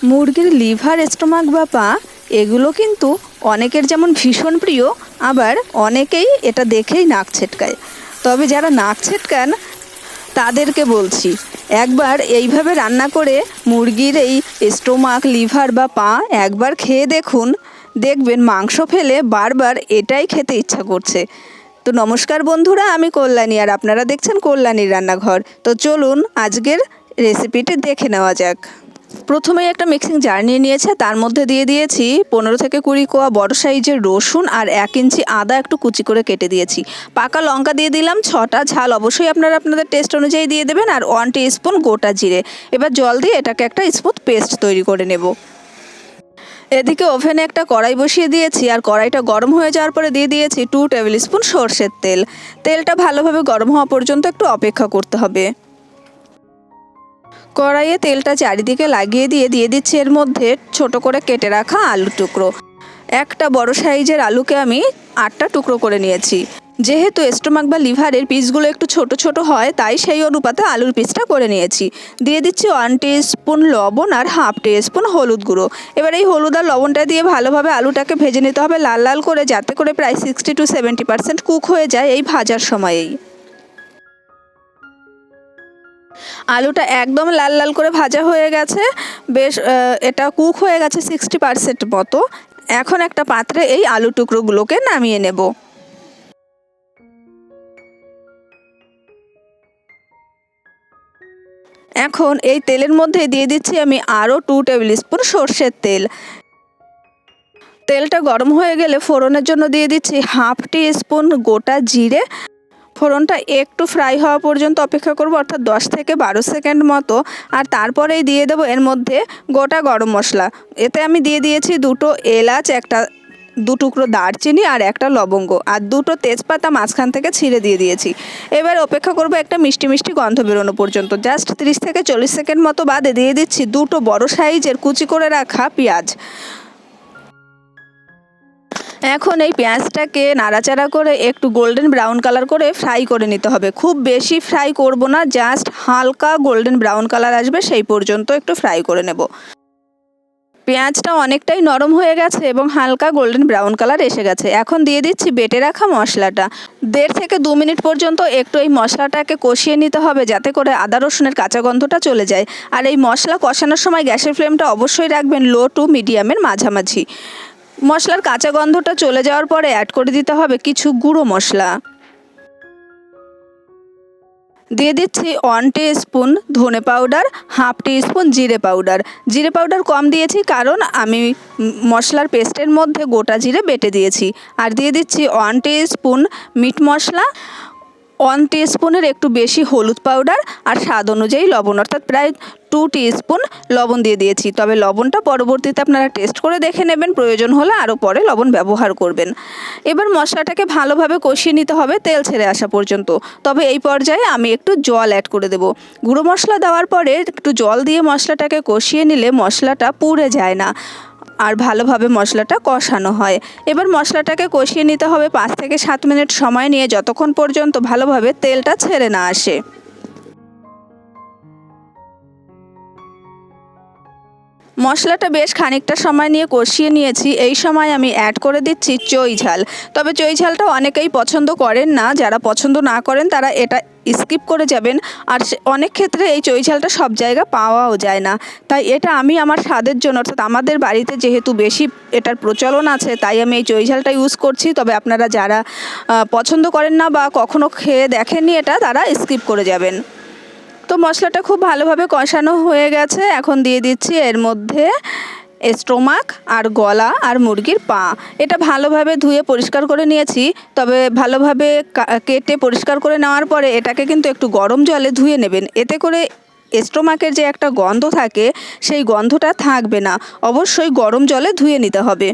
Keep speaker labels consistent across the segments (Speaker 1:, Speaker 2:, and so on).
Speaker 1: মুরগির liver, stomach বা পা এগুলো কিন্তু অনেকের যেমন ভীষণ প্রিয়, আবার অনেকেই এটা দেখেই নাক ছিটকায়। তবে যারা নাক ছিটকান তাদেরকে বলছি, একবার এইভাবে রান্না করে মুরগির এই স্টোমাক, লিভার বা পা একবার খেয়ে দেখুন, দেখবেন মাংস ফেলে বারবার এটাই খেতে ইচ্ছা করছে। তো নমস্কার বন্ধুরা, আমি কল্যাণী আর আপনারা দেখছেন কল্যাণীর রান্নাঘর। তো চলুন আজকের রেসিপিটি দেখে নেওয়া যাক। প্রথমেই একটা মিক্সিং জার নিয়ে নিয়েছে, তার মধ্যে দিয়ে দিয়েছি 15 থেকে 20 কোয়া বড় সাইজের রসুন আর 1 ইঞ্চি আদা একটু কুচি করে কেটে দিয়েছি। পাকা লঙ্কা দিয়ে দিলাম 6টা, ঝাল অবশ্যই আপনারা আপনাদের টেস্ট অনুযায়ী দিয়ে দেবেন, আর 1 টিস্পুন গোটা জিরে। এবার জল দিয়ে এটাকে একটা স্মুথ পেস্ট তৈরি করে নেব। এদিকে ওভেনে একটা কড়াই বসিয়ে দিয়েছি, আর কড়াইটা গরম হয়ে যাওয়ার পরে দিয়ে দিয়েছি 2 টেবিল স্পুন সর্ষের তেল। তেলটা ভালোভাবে গরম হওয়া পর্যন্ত একটু অপেক্ষা করতে হবে। কড়াইয়ে তেলটা চারিদিকে লাগিয়ে দিয়ে দিচ্ছি এর মধ্যে ছোট করে কেটে রাখা আলুর টুকরো। একটা বড় সাইজের আলুকে আমি 8টা টুকরো করে নিয়েছি। যেহেতু স্টোমাক বা লিভারের পিসগুলো একটু ছোট ছোট হয়, তাই সেই অনুপাতে আলুর পিসটা করে নিয়েছি। দিয়ে দিচ্ছি 1 টিস্পুন লবণ আর 1/2 টিস্পুন হলুদ গুঁড়ো। এবার এই হলুদ আর লবণটা দিয়ে ভালোভাবে আলুটাকে ভেজে নিতে হবে লাল লাল করে, যাতে করে প্রায় 60 to 70% কুক হয়ে যায় এই ভাজার সময়েই। আলুটা একদম লাল লাল করে ভাজা হয়ে গেছে, বেশ এটা কুক হয়ে গেছে 60% মতো। এখন একটা পাত্রে এই আলু টুকরোগুলোকে নামিয়ে নেব। এখন এই তেলের মধ্যে দিয়ে দিচ্ছি আমি আরও 2 টেবিল স্পুন সর্ষের তেল। তেলটা গরম হয়ে গেলে ফোড়নের জন্য দিয়ে দিচ্ছি 1/2 টিস্পুন গোটা জিরে। ফোড়নটা একটু ফ্রাই হওয়া পর্যন্ত অপেক্ষা করব, অর্থাৎ 10 থেকে 12 সেকেন্ড মতো। আর তারপরেই দিয়ে দেবো এর মধ্যে গোটা গরম মশলা। এতে আমি দিয়ে দিয়েছি 2টো এলাচ, 2 টুকরো দারচিনি আর 1টা লবঙ্গ, আর 2টো তেজপাতা মাঝখান থেকে ছিঁড়ে দিয়ে দিয়েছি। এবার অপেক্ষা করব একটা মিষ্টি মিষ্টি গন্ধ বেরোনো পর্যন্ত। জাস্ট 30 থেকে 40 সেকেন্ড মতো বাদে দিয়ে দিচ্ছি 2টো বড় সাইজের কুচি করে রাখা পেঁয়াজ। এখন এই পেঁয়াজটাকে নাড়াচাড়া করে একটু গোল্ডেন ব্রাউন কালার করে ফ্রাই করে নিতে হবে। খুব বেশি ফ্রাই করব না, জাস্ট হালকা গোল্ডেন ব্রাউন কালার আসবে সেই পর্যন্ত একটু ফ্রাই করে নেব। পেঁয়াজটা অনেকটাই নরম হয়ে গেছে এবং হালকা গোল্ডেন ব্রাউন কালার এসে গেছে। এখন দিয়ে দিচ্ছি বেটে রাখা মশলাটা। 1.5 থেকে 2 মিনিট পর্যন্ত একটু এই মশলাটাকে কষিয়ে নিতে হবে, যাতে করে আদা রসুনের কাঁচা গন্ধটা চলে যায়। আর এই মশলা কষানোর সময় গ্যাসের ফ্লেমটা অবশ্যই রাখবেন লো টু মিডিয়ামের মাঝামাঝি। মশলার কাঁচা গন্ধটা চলে যাওয়ার পরে অ্যাড করে দিতে হবে কিছু গুঁড়ো মশলা। দিয়ে দিচ্ছি 1 টিস্পুন ধনে পাউডার, 1/2 টিস্পুন জিরে পাউডার। জিরে পাউডার কম দিয়েছি কারণ আমি মশলার পেস্টের মধ্যে গোটা জিরে বেটে দিয়েছি। আর দিয়ে দিচ্ছি 1 টিস্পুন মিট মশলা, 1 টিস্পুনের একটু বেশি হলুদ পাউডার, আর স্বাদ অনুযায়ী লবণ, অর্থাৎ প্রায় 2 টিস্পুন লবণ দিয়ে দিয়েছি। তবে লবণটা পরবর্তীতে আপনারা টেস্ট করে দেখে নেবেন, প্রয়োজন হলে আরও পরে লবণ ব্যবহার করবেন। এবার মশলাটাকে ভালোভাবে কষিয়ে নিতে হবে তেল ছেড়ে আসা পর্যন্ত। তবে এই পর্যায়ে আমি একটু জল অ্যাড করে দেব। গুঁড়ো মশলা দেওয়ার পরে একটু জল দিয়ে মশলাটাকে কষিয়ে নিলে মশলাটা পুড়ে যায় না আর ভালোভাবে মশলাটা কষানো হয়। এবার মশলাটাকে কষিয়ে নিতে হবে 5 থেকে 7 মিনিট সময় নিয়ে, যতক্ষণ পর্যন্ত ভালোভাবে তেলটা ছেড়ে না আসে। মশলাটা বেশ খানিকটা সময় নিয়ে কষিয়ে নিয়েছি। এই সময় আমি অ্যাড করে দিচ্ছি চই ঝাল। তবে চই ঝালটা অনেকেই পছন্দ করেন না, যারা পছন্দ না করেন তারা এটা স্কিপ করে যাবেন। আর অনেক ক্ষেত্রে এই চই ঝালটা সব জায়গা পাওয়াও যায় না, তাই এটা আমি আমার স্বাদের জন্য, অর্থাৎ আমাদের বাড়িতে যেহেতু বেশি এটার প্রচলন আছে, তাই আমি এই চই ঝালটা ইউজ করছি। তবে আপনারা যারা পছন্দ করেন না বা কখনো খেয়ে দেখেননি এটা, তারা স্কিপ করে যাবেন। তো মশলাটা খুব ভালোভাবে কষানো হয়ে গেছে। এখন দিয়ে দিচ্ছি এর মধ্যে স্টোমাক আর গলা আর মুরগির পা। এটা ভালোভাবে ধুয়ে পরিষ্কার করে নিয়েছি। তবে ভালোভাবে কেটে পরিষ্কার করে নেওয়ার পরে এটাকে কিন্তু একটু গরম জলে ধুয়ে নেবেন। এতে করে স্টোমাকের যে একটা গন্ধ থাকে, সেই গন্ধটা থাকবে না। অবশ্যই গরম জলে ধুয়ে নিতে হবে।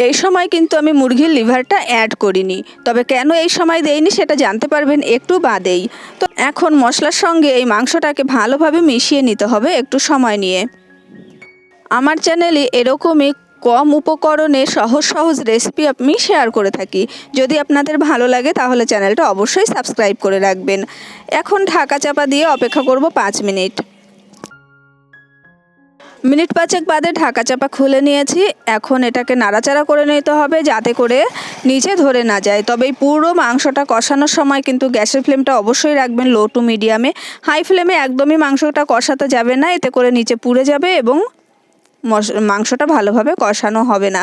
Speaker 1: এই সময় কিন্তু আমি মুরগির লিভারটা অ্যাড করিনি, তবে কেন এই সময় দেইনি সেটা জানতে পারবেন একটু বাদেই। তো এখন মশলার সঙ্গে এই মাংসটাকে ভালোভাবে মিশিয়ে নিতে হবে একটু সময় নিয়ে। আমার চ্যানেলে এরকমই কম উপকরণে সহজ সহজ রেসিপি আমি শেয়ার করে থাকি। যদি আপনাদের ভালো লাগে তাহলে চ্যানেলটা অবশ্যই সাবস্ক্রাইব করে রাখবেন। এখন ঢাকা চাপা দিয়ে অপেক্ষা করব 5 মিনিট। মিনিট 5 বাদে ঢাকা চাপা খুলে নিয়েছি। এখন এটাকে নাড়াচাড়া করে নিতে হবে যাতে করে নিচে ধরে না যায়। তবে এই পুরো মাংসটা কষানোর সময় কিন্তু গ্যাসের ফ্লেমটা অবশ্যই রাখবেন লো টু মিডিয়ামে। হাই ফ্লেমে একদমই মাংসটা কষাতে যাবে না, এতে করে নিচে পুড়ে যাবে এবং মাংসটা ভালোভাবে কষানো হবে না।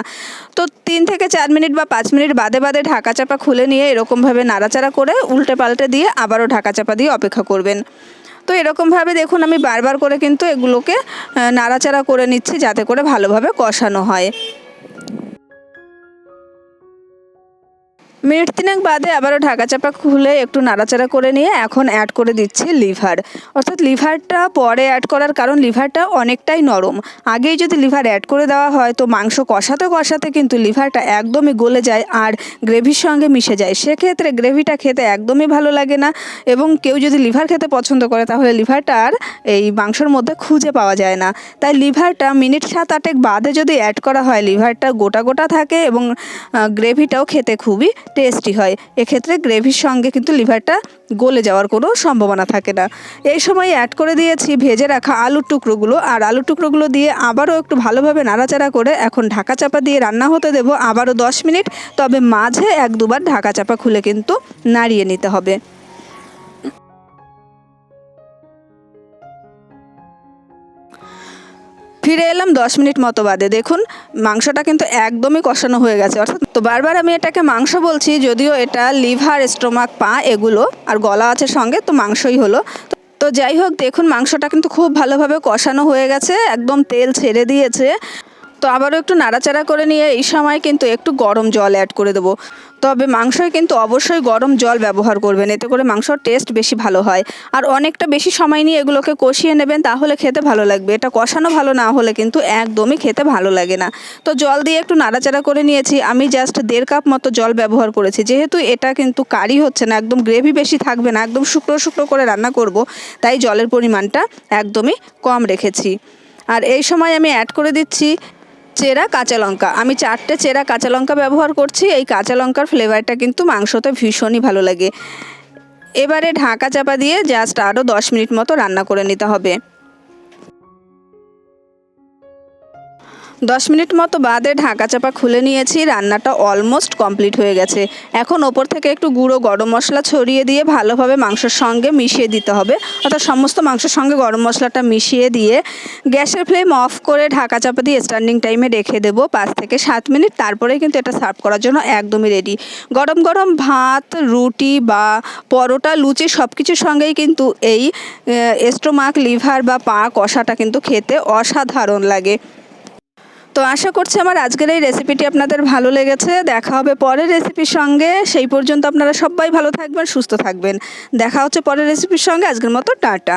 Speaker 1: তো 3 থেকে 4 মিনিট বা 5 মিনিট বাদে বাদে ঢাকা চাপা খুলে নিয়ে এরকমভাবে নাড়াচাড়া করে উল্টে পাল্টে দিয়ে আবারও ঢাকা চাপা দিয়ে অপেক্ষা করবেন। তো এরকমভাবে দেখুন আমি বারবার করে কিন্তু এগুলোকে নাড়াচাড়া করে নিচ্ছি যাতে করে ভালোভাবে কষানো হয়। মিনিট 3 বাদে আবারও ঢাকা চাপা খুলে একটু নাড়াচাড়া করে নিয়ে এখন অ্যাড করে দিচ্ছি লিভার। অর্থাৎ লিভারটা পরে অ্যাড করার কারণ লিভারটা অনেকটাই নরম। আগেই যদি লিভার অ্যাড করে দেওয়া হয় তো মাংস কষাতে কষাতে কিন্তু লিভারটা একদমই গলে যায় আর গ্রেভির সঙ্গে মিশে যায়। সেক্ষেত্রে গ্রেভিটা খেতে একদমই ভালো লাগে না এবং কেউ যদি লিভার খেতে পছন্দ করে তাহলে লিভারটা আর এই মাংসর মধ্যে খুঁজে পাওয়া যায় না। তাই লিভারটা মিনিট 7-8 বাদে যদি অ্যাড করা হয় লিভারটা গোটা গোটা থাকে এবং গ্রেভিটাও খেতে খুবই টেস্টি হয়। এক্ষেত্রে গ্রেভির সঙ্গে কিন্তু লিভারটা গলে যাওয়ার কোনো সম্ভাবনা থাকে না। এই সময় অ্যাড করে দিয়েছি ভেজে রাখা আলুর টুকরোগুলো, আর আলুর টুকরোগুলো দিয়ে আবারও একটু ভালোভাবে নাড়াচাড়া করে এখন ঢাকা চাপা দিয়ে রান্না হতে দেবো আবারও 10 মিনিট। তবে মাঝে 1-2 বার ঢাকা চাপা খুলে কিন্তু নাড়িয়ে নিতে হবে। ফিরে এলাম 10 মিনিট মতো বাদে। দেখুন মাংসটা কিন্তু একদমই কষানো হয়ে গেছে। অর্থাৎ তো বারবার আমি এটাকে মাংস বলছি, যদিও এটা লিভার, স্টোমাক, পা এগুলো আর গলা আছে সঙ্গে, তো মাংসই হলো। তো যাই হোক দেখুন মাংসটা কিন্তু খুব ভালোভাবে কষানো হয়ে গেছে, একদম তেল ছেড়ে দিয়েছে। তো আবারও একটু নাড়াচাড়া করে নিয়ে এই সময় কিন্তু একটু গরম জল অ্যাড করে দেবো। তবে মাংসয় কিন্তু অবশ্যই গরম জল ব্যবহার করবেন, এতে করে মাংসর টেস্ট বেশি ভালো হয়। আর অনেকটা বেশি সময় নিয়ে এগুলোকে কষিয়ে নেবেন, তাহলে খেতে ভালো লাগবে। এটা কষানো ভালো না হলে কিন্তু একদমই খেতে ভালো লাগে না। তো জল দিয়ে একটু নাড়াচাড়া করে নিয়েছি। আমি জাস্ট 1.5 কাপ মতো জল ব্যবহার করেছি, যেহেতু এটা কিন্তু কারি হচ্ছে না, একদম গ্রেভি বেশি থাকবে না, একদম শুকনো শুকনো করে রান্না করব, তাই জলের পরিমাণটা একদমই কম রেখেছি। আর এই সময় আমি অ্যাড করে দিচ্ছি চেরা কাঁচা লঙ্কা। আমি 4টে চেরা কাঁচা লঙ্কা ব্যবহার করছি। এই কাঁচা লঙ্কার ফ্লেভারটা কিন্তু মাংসতে ভীষণই ভালো লাগে। এবারে ঢাকা চাপা দিয়ে জাস্ট আরও 10 মিনিট মতো রান্না করে নিতে হবে। 10 মিনিট মতো বাদে ঢাকা চাপা খুলে নিয়েছি। রান্নাটা অলমোস্ট কমপ্লিট হয়ে গেছে। এখন ওপর থেকে একটু গুঁড়ো গরম মশলা ছড়িয়ে দিয়ে ভালোভাবে মাংসের সঙ্গে মিশিয়ে দিতে হবে। অর্থাৎ সমস্ত মাংসের সঙ্গে গরম মশলাটা মিশিয়ে দিয়ে গ্যাসের ফ্লেম অফ করে ঢাকা চাপা দিয়ে স্ট্যান্ডিং টাইমে রেখে দেবো 5 থেকে 7 মিনিট। তারপরেই কিন্তু এটা সার্ভ করার জন্য একদমই রেডি। গরম গরম ভাত, রুটি বা পরোটা, লুচি সব কিছুর সঙ্গেই কিন্তু এই স্টোমাক, লিভার বা পা কষাটা কিন্তু খেতে অসাধারণ লাগে। তো আশা করছি আমার আজকের এই রেসিপিটি আপনাদের ভালো লেগেছে। দেখা হবে পরের রেসিপির সঙ্গে। সেই পর্যন্ত আপনারা সবাই ভালো থাকবেন, সুস্থ থাকবেন। দেখা হচ্ছে পরের রেসিপির সঙ্গে। আজকের মতো টাটা।